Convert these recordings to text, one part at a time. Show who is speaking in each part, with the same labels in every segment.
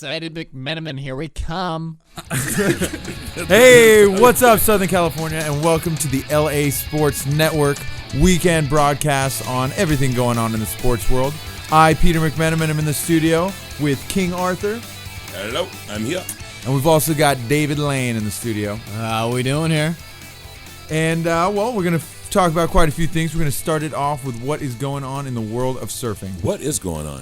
Speaker 1: excited McMenamin, here we come.
Speaker 2: Hey, what's up, Southern California, and welcome to the LA Sports Network weekend broadcast on everything going on in the sports world. I, Peter McMenamin, am in the studio with King Arthur.
Speaker 3: Hello, I'm here.
Speaker 2: And we've also got David Lane in the studio.
Speaker 1: How we doing here?
Speaker 2: And, well, we're going to talk about quite a few things. We're going to start it off with what is going on in the world of surfing.
Speaker 3: What is going on?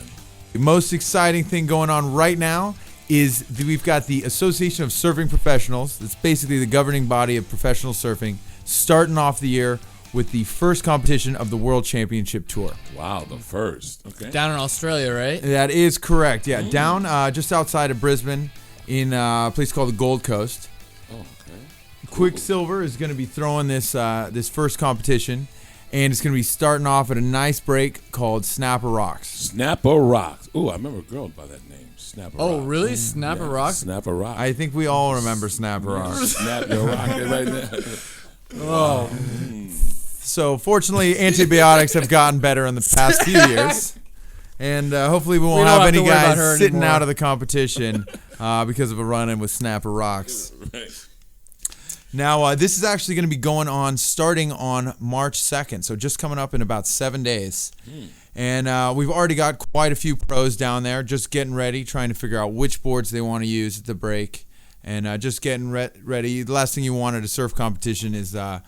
Speaker 2: The most exciting thing going on right now is we've got the Association of Surfing Professionals. That's basically the governing body of professional surfing, starting off the year with the first competition of the World Championship Tour.
Speaker 3: Wow, the first. Okay.
Speaker 1: Down in Australia, right?
Speaker 2: That is correct. Yeah, down just outside of Brisbane in a place called the Gold Coast.
Speaker 3: Oh, okay.
Speaker 2: Quicksilver is going to be throwing this this first competition, and it's going to be starting off at a nice break called Snapper Rocks.
Speaker 3: Snapper Rocks. Ooh, I remember a girl by that name. Snapper Rocks.
Speaker 1: Oh, really? Snapper
Speaker 3: Yeah,
Speaker 1: Rocks?
Speaker 3: Snapper Rocks.
Speaker 2: I think we all remember Snapper Rocks.
Speaker 3: Snap your rocket right there.
Speaker 2: Oh. So fortunately, antibiotics have gotten better in the past few years, and hopefully we won't have any guys sitting out of the competition because of a run-in with Snapper Rocks.
Speaker 3: Right.
Speaker 2: Now, this is actually going to be going on starting on March 2nd, so just coming up in about 7 days. And we've already got quite a few pros down there just getting ready, trying to figure out which boards they want to use at the break, and just getting ready. The last thing you want at a surf competition is to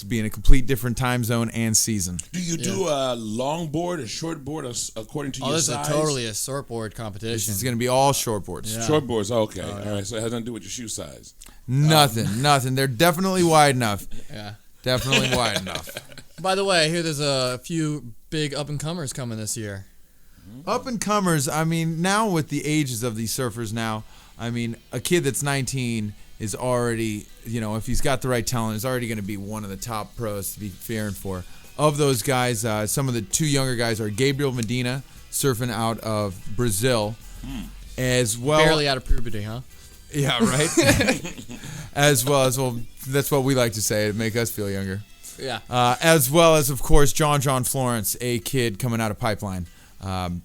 Speaker 2: be in a complete different time zone and season.
Speaker 3: Do you do a long board, a short board, according to your
Speaker 1: This
Speaker 3: size?
Speaker 1: is totally a surfboard competition.
Speaker 2: This is going to be all short boards.
Speaker 1: Yeah.
Speaker 3: Short boards, okay. All right, so it has nothing to do with your shoe size.
Speaker 2: Nothing. They're definitely wide enough.
Speaker 1: Yeah.
Speaker 2: Definitely wide enough.
Speaker 1: By the way, I hear there's a few big up-and-comers coming this year.
Speaker 2: Up-and-comers, I mean, now with the ages of these surfers now, I mean, a kid that's 19 is already, if he's got the right talent, is already going to be one of the top pros to be fearing for. Of those guys, some of the two younger guys are Gabriel Medina, surfing out of Brazil, as well.
Speaker 1: Barely out of puberty, huh?
Speaker 2: Yeah, right. As well, that's what we like to say to make us feel younger.
Speaker 1: Yeah.
Speaker 2: As well as, of course, John Florence, a kid coming out of Pipeline, the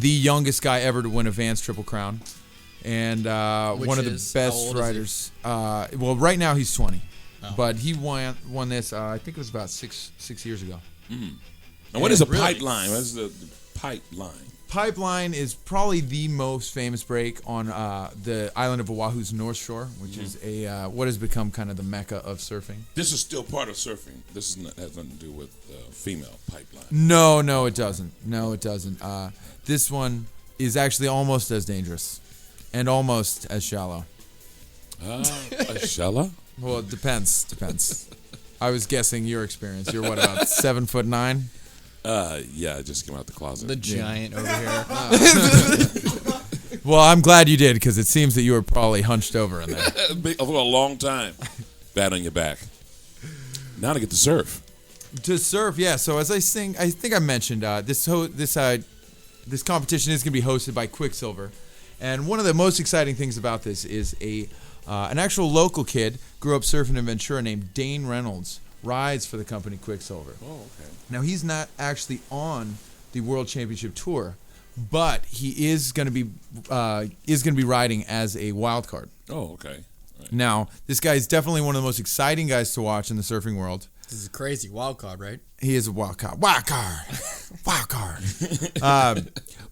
Speaker 2: youngest guy ever to win a Vans Triple Crown, and one of the best riders. Well, right now he's 20, but he won this. I think it was about six years ago.
Speaker 3: And what is a pipeline? What is the pipeline?
Speaker 2: Pipeline is probably the most famous break on the island of Oahu's North Shore, which is what has become kind of the mecca of surfing.
Speaker 3: This is still part of surfing. This has nothing to do with female pipeline.
Speaker 2: No, it doesn't. This one is actually almost as dangerous and almost as shallow.
Speaker 3: Shallow?
Speaker 2: Well, it depends. I was guessing your experience. You're what, about 7'9"?
Speaker 3: Yeah, I just came out the closet.
Speaker 1: The giant over here.
Speaker 2: Well, I'm glad you did, because it seems that you were probably hunched over in there.
Speaker 3: For a long time. Bad on your back. Now to get to surf.
Speaker 2: To surf, yeah. So as I think I mentioned, this competition is going to be hosted by Quicksilver, and one of the most exciting things about this is an actual local kid grew up surfing in Ventura named Dane Reynolds. Rides for the company Quicksilver.
Speaker 3: Oh, okay.
Speaker 2: Now he's not actually on the World Championship Tour, but he is going to be riding as a wild card.
Speaker 3: Oh, okay. Right.
Speaker 2: Now this guy is definitely one of the most exciting guys to watch in the surfing world.
Speaker 1: This is a crazy wild card, right?
Speaker 2: He is a wild card.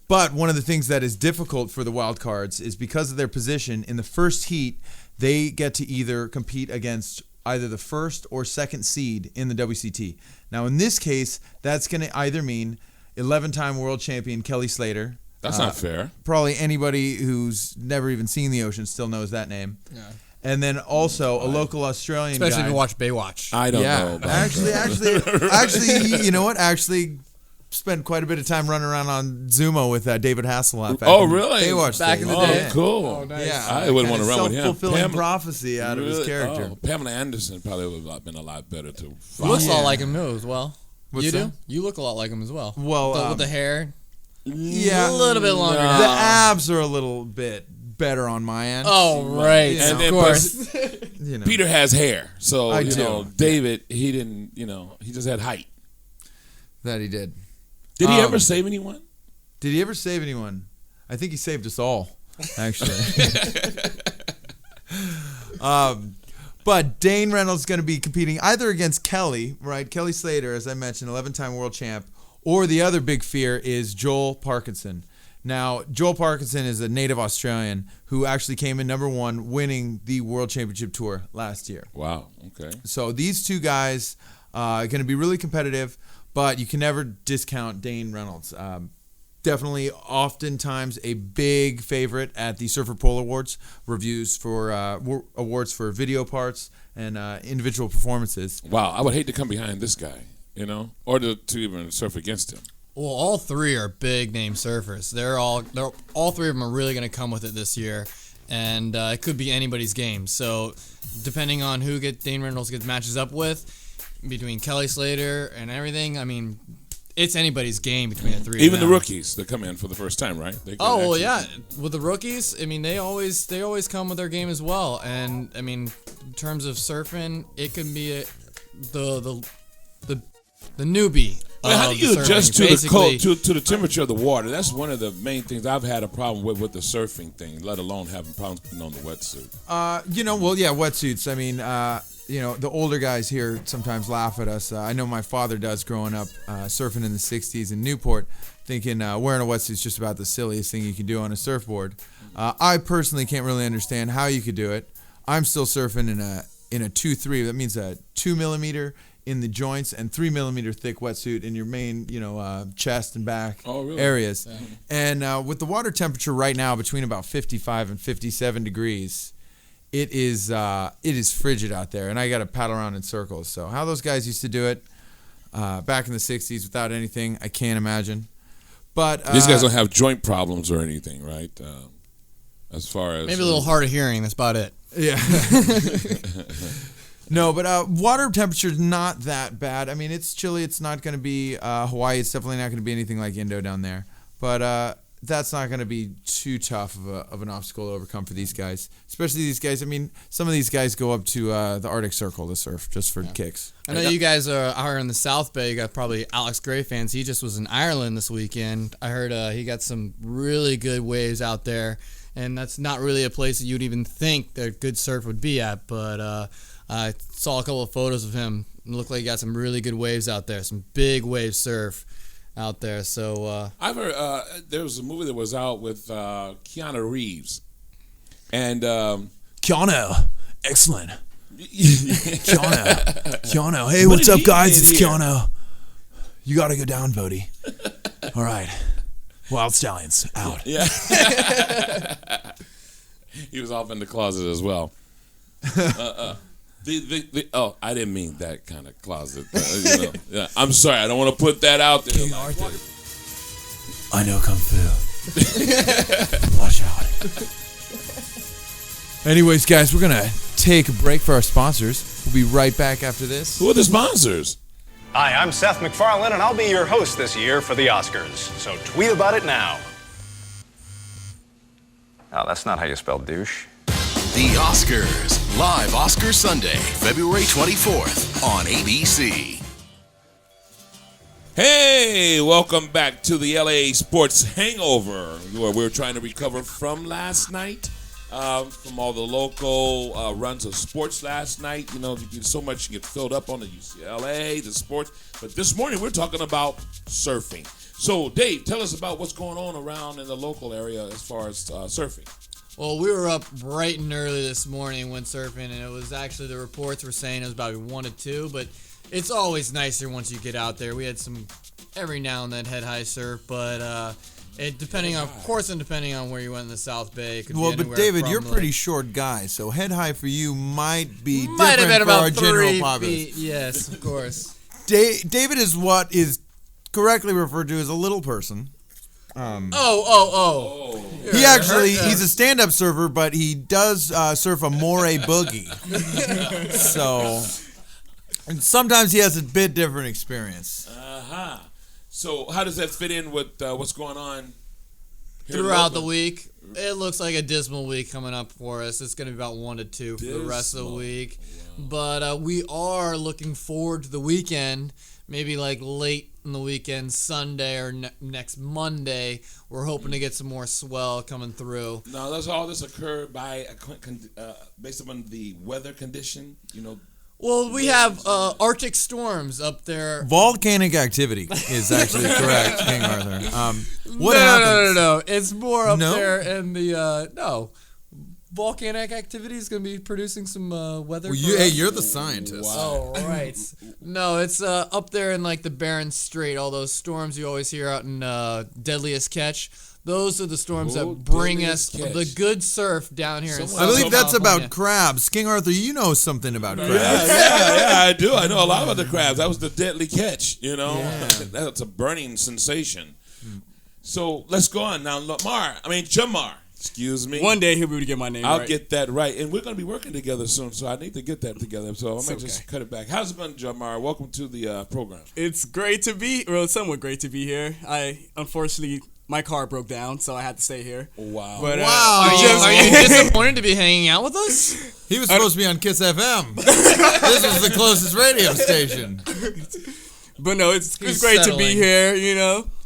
Speaker 2: But one of the things that is difficult for the wild cards is because of their position in the first heat, they get to either compete against either the first or second seed in the WCT. Now, in this case, that's going to either mean 11-time world champion Kelly Slater.
Speaker 3: That's not fair.
Speaker 2: Probably anybody who's never even seen the ocean still knows that name.
Speaker 1: Yeah.
Speaker 2: And then also a local Australian guy.
Speaker 1: Especially if you watch Baywatch.
Speaker 3: I don't know about that.
Speaker 2: Actually, you know what? Actually spent quite a bit of time running around on Zumo with David Hasselhoff.
Speaker 3: Oh, really?
Speaker 2: Baywatch
Speaker 1: Back in the
Speaker 3: Oh,
Speaker 1: day.
Speaker 3: cool.
Speaker 1: Oh, nice.
Speaker 2: Yeah,
Speaker 3: I wouldn't want to run with him.
Speaker 2: Self-fulfilling prophecy out of his character.
Speaker 3: Oh, Pamela Anderson probably would have been a lot better to
Speaker 1: You
Speaker 3: follow.
Speaker 1: look a lot like him as well.
Speaker 2: What's
Speaker 1: you
Speaker 2: that?
Speaker 1: do? You look a lot like him as well.
Speaker 2: Well,
Speaker 1: with the hair.
Speaker 2: Yeah,
Speaker 1: A little bit longer.
Speaker 3: No.
Speaker 2: the abs are a little bit better on my end.
Speaker 1: Oh, right.
Speaker 2: Yeah.
Speaker 1: Of
Speaker 3: And then
Speaker 1: course.
Speaker 2: You know.
Speaker 3: Peter has hair, so
Speaker 2: I
Speaker 3: you
Speaker 2: do.
Speaker 3: know David. He didn't. He just had height.
Speaker 2: That he did.
Speaker 3: Did he ever save anyone?
Speaker 2: Did he ever save anyone? I think he saved us all. actually. But Dane Reynolds is going to be competing either against Kelly, right? Kelly Slater, as I mentioned, 11-time world champ, or the other big fear is Joel Parkinson. Now, Joel Parkinson is a native Australian who actually came in number 1, winning the World Championship Tour last year.
Speaker 3: Wow. Okay.
Speaker 2: So these two guys are going to be really competitive, but you can never discount Dane Reynolds. Definitely, oftentimes a big favorite at the Surfer Pole Awards, reviews for awards for video parts and individual performances.
Speaker 3: Wow. I would hate to come behind this guy, or to even surf against him.
Speaker 1: Well, all three are big name surfers. They're all three of them are really going to come with it this year, and it could be anybody's game. So, depending on who Dane Reynolds gets matches up with, between Kelly Slater and everything, I mean, it's anybody's game between the three.
Speaker 3: Even
Speaker 1: of
Speaker 3: the
Speaker 1: them.
Speaker 3: rookies that come in for the first time, right? They can
Speaker 1: Well,
Speaker 3: actually-
Speaker 1: yeah. With the rookies, I mean, they always come with their game as well. And I mean, in terms of surfing, it can be the newbie.
Speaker 3: Well, how do
Speaker 1: of
Speaker 3: you
Speaker 1: the surfing.
Speaker 3: adjust to the
Speaker 1: Basically,
Speaker 3: cold, to the temperature of the water? That's one of the main things I've had a problem with the surfing thing, let alone having problems putting on the wetsuit.
Speaker 2: Wetsuits. I mean, the older guys here sometimes laugh at us. I know my father does growing up surfing in the 60s in Newport, thinking wearing a wetsuit is just about the silliest thing you can do on a surfboard. I personally can't really understand how you could do it. I'm still surfing in a 2-3. That means a 2 millimeter in the joints and 3 millimeter thick wetsuit in your main, chest and back areas. Yeah. And with the water temperature right now between about 55 and 57 degrees, it is frigid out there, and I got to paddle around in circles. So how those guys used to do it back in the 60s without anything, I can't imagine. But
Speaker 3: these guys don't have joint problems or anything, right? As far as
Speaker 1: maybe a little hard of hearing. That's about it.
Speaker 2: Yeah. No, but water temperature is not that bad. I mean, it's chilly. It's not going to be Hawaii. It's definitely not going to be anything like Indo down there. But that's not going to be too tough of an obstacle to overcome for these guys. Especially these guys. I mean, some of these guys go up to the Arctic Circle to surf just for kicks.
Speaker 1: I know you guys are in the South Bay. You got probably Alex Gray fans. He just was in Ireland this weekend. I heard he got some really good waves out there. And that's not really a place that you'd even think that good surf would be at. But I saw a couple of photos of him. It looked like he got some really good waves out there, some big wave surf out there. So
Speaker 3: I've heard there was a movie that was out with Keanu Reeves, and
Speaker 2: Keanu, excellent. Keanu, hey, what's up, guys? It's Keanu. You got to go down, Bodie. All right, Wild Stallions out.
Speaker 3: Yeah, he was off in the closet as well. I didn't mean that kind of closet. Yeah, I'm sorry. I don't want to put that out there.
Speaker 2: King Arthur. I know Kung Fu. Watch out. Anyways, guys, we're going to take a break for our sponsors. We'll be right back after this.
Speaker 3: Who are the sponsors?
Speaker 4: Hi, I'm Seth MacFarlane, and I'll be your host this year for the Oscars. So tweet about it now. Oh, that's not how you spell douche.
Speaker 5: The Oscars, live Oscar Sunday, February 24th on ABC.
Speaker 3: Hey, welcome back to the LA Sports Hangover, where we're trying to recover from last night, from all the local runs of sports last night. You know, so much you get filled up on the UCLA, the sports. But this morning we're talking about surfing. So, Dave, tell us about what's going on around in the local area as far as surfing.
Speaker 1: Well, we were up bright and early this morning when surfing, and it was actually, the reports were saying it was about 1 to 2, but it's always nicer once you get out there. We had some, every now and then, head-high surf, but depending on where you went in the South Bay, it could be
Speaker 2: Well, but
Speaker 1: anywhere
Speaker 2: David,
Speaker 1: from,
Speaker 2: you're a pretty short guy, so head high for you might be different for our general populace.
Speaker 1: Yes, of course.
Speaker 2: David is what is correctly referred to as a little person. He's a stand-up surfer, but he does surf a moray boogie. So, and sometimes he has a bit different experience.
Speaker 3: So how does that fit in with what's going on here
Speaker 1: Throughout the
Speaker 3: locally?
Speaker 1: week, It looks like a dismal week coming up for us. It's going to be about 1 to 2 for the rest of the
Speaker 3: Dismal.
Speaker 1: week. But we are looking forward to the weekend. Maybe like late in the weekend, Sunday or next Monday. We're hoping to get some more swell coming through.
Speaker 3: Now, does all this occur by based upon the weather condition? You know,
Speaker 1: Well, we have Arctic storms up there.
Speaker 2: Volcanic activity is actually correct, King Arthur. What
Speaker 1: no,
Speaker 2: happens?
Speaker 1: No. It's more up
Speaker 2: No?
Speaker 1: there in the no. Volcanic activity is going to be producing some weather.
Speaker 6: Well,
Speaker 1: for us.
Speaker 6: you're the scientist.
Speaker 1: Oh, right. No, it's up there in like the Bering Strait. All those storms you always hear out in Deadliest Catch. Those are the storms
Speaker 3: Oh,
Speaker 1: that bring us
Speaker 3: Deadliest
Speaker 1: the
Speaker 3: Catch.
Speaker 1: good surf down here in
Speaker 3: Someone-
Speaker 2: I
Speaker 1: Southern
Speaker 2: believe that's
Speaker 1: California.
Speaker 2: about crabs. King Arthur, you know something about crabs.
Speaker 3: yeah, I do. I know a lot about the crabs. That was the Deadly Catch. You know, that's a burning sensation. So let's go on now, Jamar. Excuse me.
Speaker 7: One day he'll be able to get my name
Speaker 3: I'll
Speaker 7: right.
Speaker 3: get that right, and we're going to be working together soon. So I need to get that together. So I might just
Speaker 7: okay.
Speaker 3: cut it back. How's it been, Jamar? Welcome to the program.
Speaker 7: It's great to be, somewhat great to be here. Unfortunately, my car broke down, so I had to stay here.
Speaker 3: Wow.
Speaker 7: But,
Speaker 2: Wow.
Speaker 1: Are you disappointed to be hanging out with us?
Speaker 2: He was supposed to be on Kiss FM. This was the closest radio station.
Speaker 7: But no, it's
Speaker 1: He's
Speaker 7: great to
Speaker 1: settling.
Speaker 7: be here,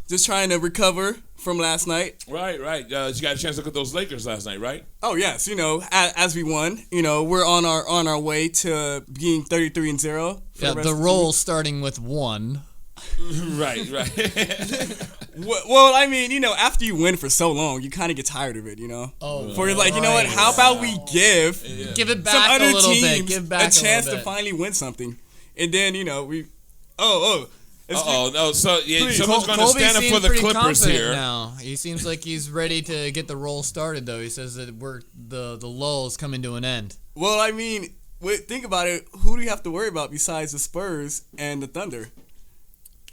Speaker 7: just trying to recover from last night.
Speaker 3: Right. You got a chance to look at those Lakers last night, right?
Speaker 7: Oh yes, as we won, we're on our way to being 33-0.
Speaker 1: Yeah, the roll starting with 1.
Speaker 3: Right.
Speaker 7: Well, after you win for so long, you kind of get tired of it,
Speaker 1: Oh,
Speaker 7: For like, you know what? How about we give
Speaker 1: give it
Speaker 7: some
Speaker 1: back a
Speaker 7: other
Speaker 1: little bit.
Speaker 7: teams
Speaker 1: Give back
Speaker 7: a chance
Speaker 1: little
Speaker 7: to
Speaker 1: bit.
Speaker 7: finally win something, and then we.
Speaker 3: No. So
Speaker 7: Please.
Speaker 3: someone's going to
Speaker 1: Colby
Speaker 3: stand up
Speaker 1: seems
Speaker 3: for the
Speaker 1: pretty
Speaker 3: Clippers
Speaker 1: confident
Speaker 3: here.
Speaker 1: now. He seems like he's ready to get the roll started, though. He says that the lull is coming to an end.
Speaker 7: Well, think about it. Who do you have to worry about besides the Spurs and the Thunder?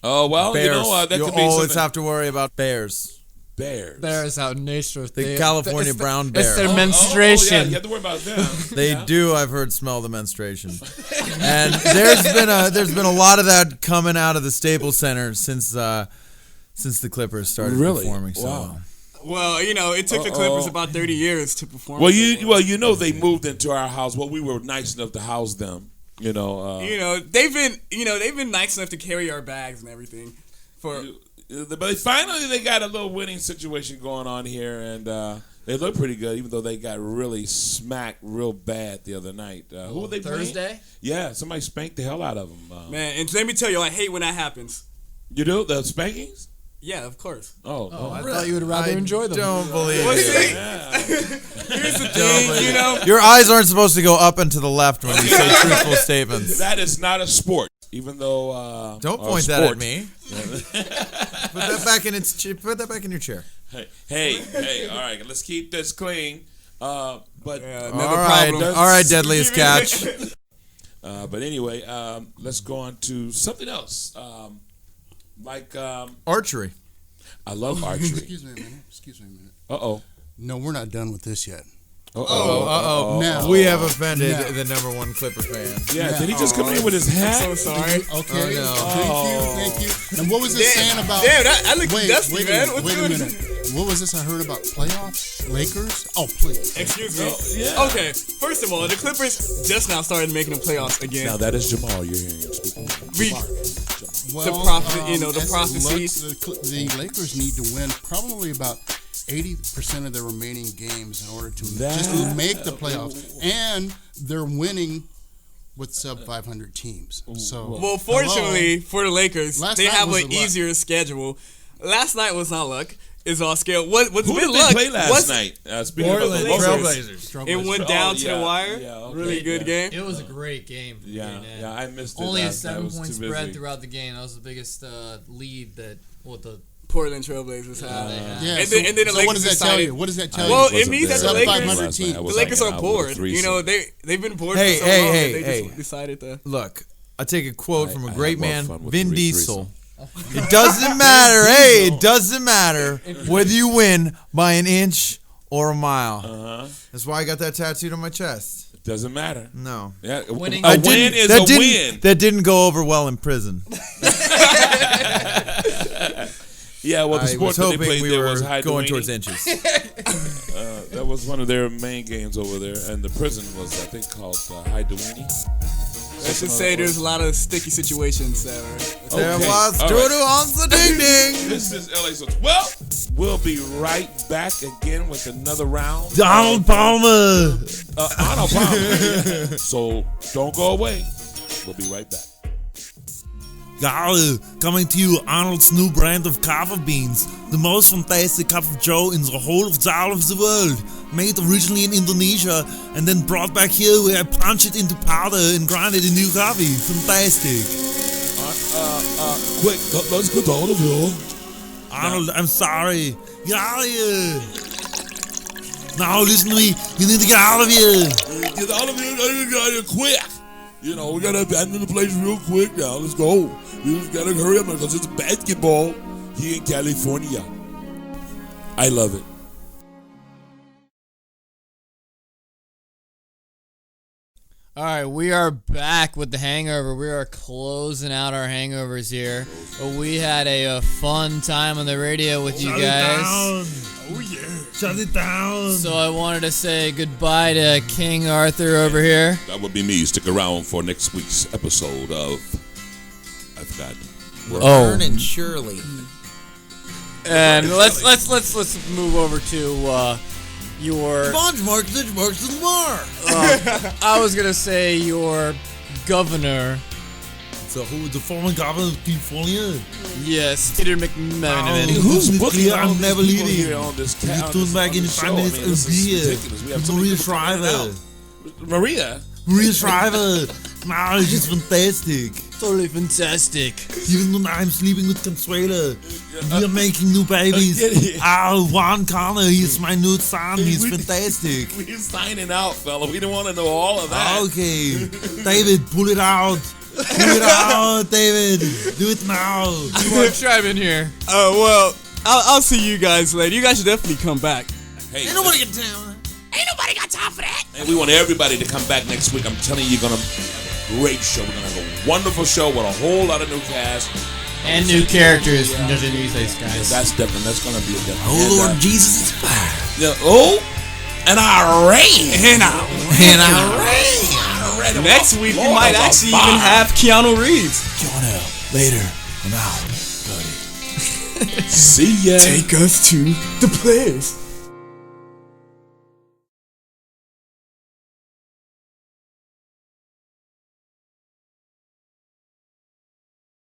Speaker 3: Oh well,
Speaker 2: Bears.
Speaker 3: that
Speaker 2: You'll
Speaker 3: could be
Speaker 2: always
Speaker 3: something.
Speaker 2: have to worry about bears.
Speaker 3: Bears.
Speaker 1: Bears out in nature.
Speaker 2: The California brown
Speaker 1: It's
Speaker 2: bear.
Speaker 1: their
Speaker 3: Oh, yeah,
Speaker 1: menstruation.
Speaker 3: you have to worry about them.
Speaker 2: They do, I've heard, smell the menstruation. And there's been a lot of that coming out of the Staples Center since the Clippers started
Speaker 3: Really?
Speaker 2: performing. So.
Speaker 3: Wow.
Speaker 7: Well, it took the Clippers about 30 years to perform.
Speaker 3: Well, they moved into our house. Well, we were nice enough to house them.
Speaker 7: they've been nice enough to carry our bags and everything.
Speaker 3: But finally, they got a little winning situation going on here, and they look pretty good, even though they got really smacked real bad the other night. Who were they playing?
Speaker 1: Thursday?
Speaker 3: Yeah, somebody spanked the hell out of them.
Speaker 7: Man, and let me tell you, I hate when that happens.
Speaker 3: You do? The spankings?
Speaker 7: Yeah, of course.
Speaker 3: Oh,
Speaker 1: I thought you would rather enjoy them.
Speaker 2: Don't believe
Speaker 7: Well,
Speaker 2: it.
Speaker 7: see, here's the thing,
Speaker 2: Your eyes aren't supposed to go up and to the left when you say truthful statements.
Speaker 3: that is not a sport, even though...
Speaker 2: Don't
Speaker 3: or
Speaker 2: point that at
Speaker 3: sport.
Speaker 2: me. Put that back in Put that back in your chair.
Speaker 3: Hey, all right, let's keep this clean. But
Speaker 7: Never
Speaker 2: All right,
Speaker 7: problem.
Speaker 2: all right, Deadliest Catch.
Speaker 3: but anyway, let's go on to something else.
Speaker 2: Archery.
Speaker 3: I love archery.
Speaker 6: Excuse me a minute.
Speaker 3: Uh-oh.
Speaker 6: No, we're not done with this yet.
Speaker 2: Uh-oh.
Speaker 6: Now,
Speaker 2: We have offended
Speaker 6: Now.
Speaker 2: the number one Clipper fan.
Speaker 3: Yeah, did he just come in with his hat?
Speaker 7: So sorry.
Speaker 6: okay.
Speaker 2: Oh,
Speaker 6: Thank you. And what was it saying about?
Speaker 7: Damn, that looks
Speaker 6: wait,
Speaker 7: dusty,
Speaker 6: wait
Speaker 7: man.
Speaker 6: a
Speaker 7: What's
Speaker 6: minute. Wait a
Speaker 7: good?
Speaker 6: minute. What was this I heard about playoffs? Lakers? Oh, please.
Speaker 7: Excuse me.
Speaker 3: yeah.
Speaker 7: Okay, first of all, the Clippers just now started making the playoffs again.
Speaker 3: Now that is Jamal you're hearing him speaking.
Speaker 7: We,
Speaker 6: Well,
Speaker 7: the
Speaker 6: as it
Speaker 7: prophecies.
Speaker 6: looks, the Lakers need to win probably about 80% of their remaining games in order to just make the playoffs, and they're winning with sub 500 teams. So,
Speaker 7: well, fortunately for the Lakers,
Speaker 6: Last
Speaker 7: they
Speaker 6: night
Speaker 7: have
Speaker 6: was
Speaker 7: an
Speaker 6: the luck.
Speaker 7: easier schedule. Last night was not luck. It's all skill. What's
Speaker 3: Who
Speaker 7: been
Speaker 3: did
Speaker 7: luck?
Speaker 3: they play last night? Speaking
Speaker 2: Portland
Speaker 3: of the
Speaker 2: Trailblazers.
Speaker 7: It went down to the wire.
Speaker 3: Yeah, okay,
Speaker 7: Really good
Speaker 3: yeah.
Speaker 7: game.
Speaker 1: It was a great game. For
Speaker 3: Yeah,
Speaker 1: being in.
Speaker 3: yeah, I missed it.
Speaker 1: Only a
Speaker 3: last night. I was
Speaker 1: 7-point
Speaker 3: too
Speaker 1: spread
Speaker 3: busy.
Speaker 1: throughout the game. That was the biggest lead that the
Speaker 7: Portland Trailblazers have.
Speaker 6: yeah.
Speaker 7: And then the
Speaker 6: so
Speaker 7: Lakers
Speaker 6: what does that tell
Speaker 7: decided-
Speaker 6: you? What does that tell
Speaker 7: Well,
Speaker 6: you?
Speaker 7: it means that the
Speaker 6: Sub
Speaker 7: Lakers,
Speaker 6: 500 teams.
Speaker 7: the Lakers are bored. They've been bored
Speaker 2: Hey,
Speaker 7: for so long
Speaker 2: hey,
Speaker 7: that they
Speaker 2: hey.
Speaker 7: just decided to.
Speaker 2: Look, I take a quote from a
Speaker 3: I
Speaker 2: great
Speaker 3: had more
Speaker 2: man,
Speaker 3: fun with
Speaker 2: Vin
Speaker 3: the
Speaker 2: Diesel. It doesn't matter. Hey, it doesn't matter whether you win by an inch or a mile. That's why I got that tattooed on my chest.
Speaker 3: It doesn't matter.
Speaker 2: No.
Speaker 3: Yeah,
Speaker 1: Winning-
Speaker 3: a
Speaker 2: That
Speaker 3: win
Speaker 2: didn't-
Speaker 3: is
Speaker 2: that
Speaker 3: a
Speaker 2: didn't-
Speaker 3: win.
Speaker 2: That didn't go over well in prison.
Speaker 3: Yeah, well, the
Speaker 2: I
Speaker 3: sport
Speaker 2: was
Speaker 3: that they
Speaker 2: hoping
Speaker 3: played
Speaker 2: we
Speaker 3: there
Speaker 2: were
Speaker 3: was hide the
Speaker 2: going
Speaker 3: weenie.
Speaker 2: towards inches.
Speaker 3: That was one of their main games over there, and the prison was, I think, called Hydewini.
Speaker 7: Let's just say there's a lot of sticky situations there.
Speaker 2: There
Speaker 3: Okay,
Speaker 2: was
Speaker 3: all
Speaker 2: Doodoo
Speaker 3: right.
Speaker 2: on the ding ding.
Speaker 3: This is LA Sports. Well, we'll be right back again with another round.
Speaker 2: Donald Palmer.
Speaker 3: Arnold Palmer. So don't go away. We'll be right back.
Speaker 8: Gale, coming to you, Arnold's new brand of kava beans. The most fantastic cup of joe in the whole of the world. Made originally in Indonesia and then brought back here where I punch it into powder and grind it into coffee. Fantastic.
Speaker 3: Quick, let's go to all of you.
Speaker 8: Arnold, I'm sorry. Get out of here. Now listen to me. You need to get out of here.
Speaker 3: Get all of you get out of here quick. You know, we gotta abandon the place real quick now. Let's go. We just gotta hurry up because it's basketball here in California. I love it.
Speaker 1: All right, we are back with the hangover. We are closing out our hangovers here. We had a fun time on the radio with you guys.
Speaker 8: Oh yeah. Shut it down.
Speaker 1: So I wanted to say goodbye to King Arthur over here.
Speaker 3: That would be me. Stick around for next week's episode of I forgot.
Speaker 1: Oh,
Speaker 2: and Shirley.
Speaker 1: and let's move over to your.
Speaker 8: Mark Lamar.
Speaker 1: I was gonna say your governor.
Speaker 8: So who the former governor of California?
Speaker 1: Yes, Peter McMahon.
Speaker 3: Who's booking
Speaker 8: clear,
Speaker 3: all
Speaker 8: I'm
Speaker 3: these
Speaker 8: never
Speaker 3: people
Speaker 8: leaving.
Speaker 3: here on this
Speaker 8: You
Speaker 3: ca- on
Speaker 8: turn
Speaker 3: this-
Speaker 8: back
Speaker 3: on
Speaker 8: in
Speaker 3: this
Speaker 8: 5
Speaker 3: show?
Speaker 8: minutes,
Speaker 3: I mean, this
Speaker 8: I'll
Speaker 3: is
Speaker 8: be here.
Speaker 3: ridiculous. We have
Speaker 8: It's
Speaker 3: so many
Speaker 8: Maria
Speaker 3: people coming
Speaker 8: Shriver.
Speaker 3: out. Maria.
Speaker 8: Maria Shriver. Now she's fantastic.
Speaker 1: Totally fantastic.
Speaker 8: Even when I'm sleeping with Consuela, we are making new babies. Juan Connor, he's my new son. He's fantastic.
Speaker 3: We're signing out, fella. We don't want to know all of that.
Speaker 8: Okay, David, pull it out. Pull it out, David. Do it now.
Speaker 1: Come on, chime in here.
Speaker 7: Oh, well, I'll see you guys later. You guys should definitely come back.
Speaker 3: Hey,
Speaker 8: Ain't nobody got time.
Speaker 3: and we want everybody to come back next week. I'm telling you, you're going to have a great show. We're going to have a wonderful show with a whole lot of new cast.
Speaker 1: And new characters from Dungeon These guys.
Speaker 3: That's different. That's going to be a different.
Speaker 8: Oh, Lord Jesus is fire.
Speaker 3: Yeah, oh, and I reign.
Speaker 8: And I
Speaker 7: Next week, we
Speaker 3: Lord
Speaker 7: might
Speaker 3: of the
Speaker 7: actually
Speaker 3: fire.
Speaker 7: even have Keanu Reeves.
Speaker 8: Keanu, later. I'm out.
Speaker 3: See ya.
Speaker 7: Take us to the place.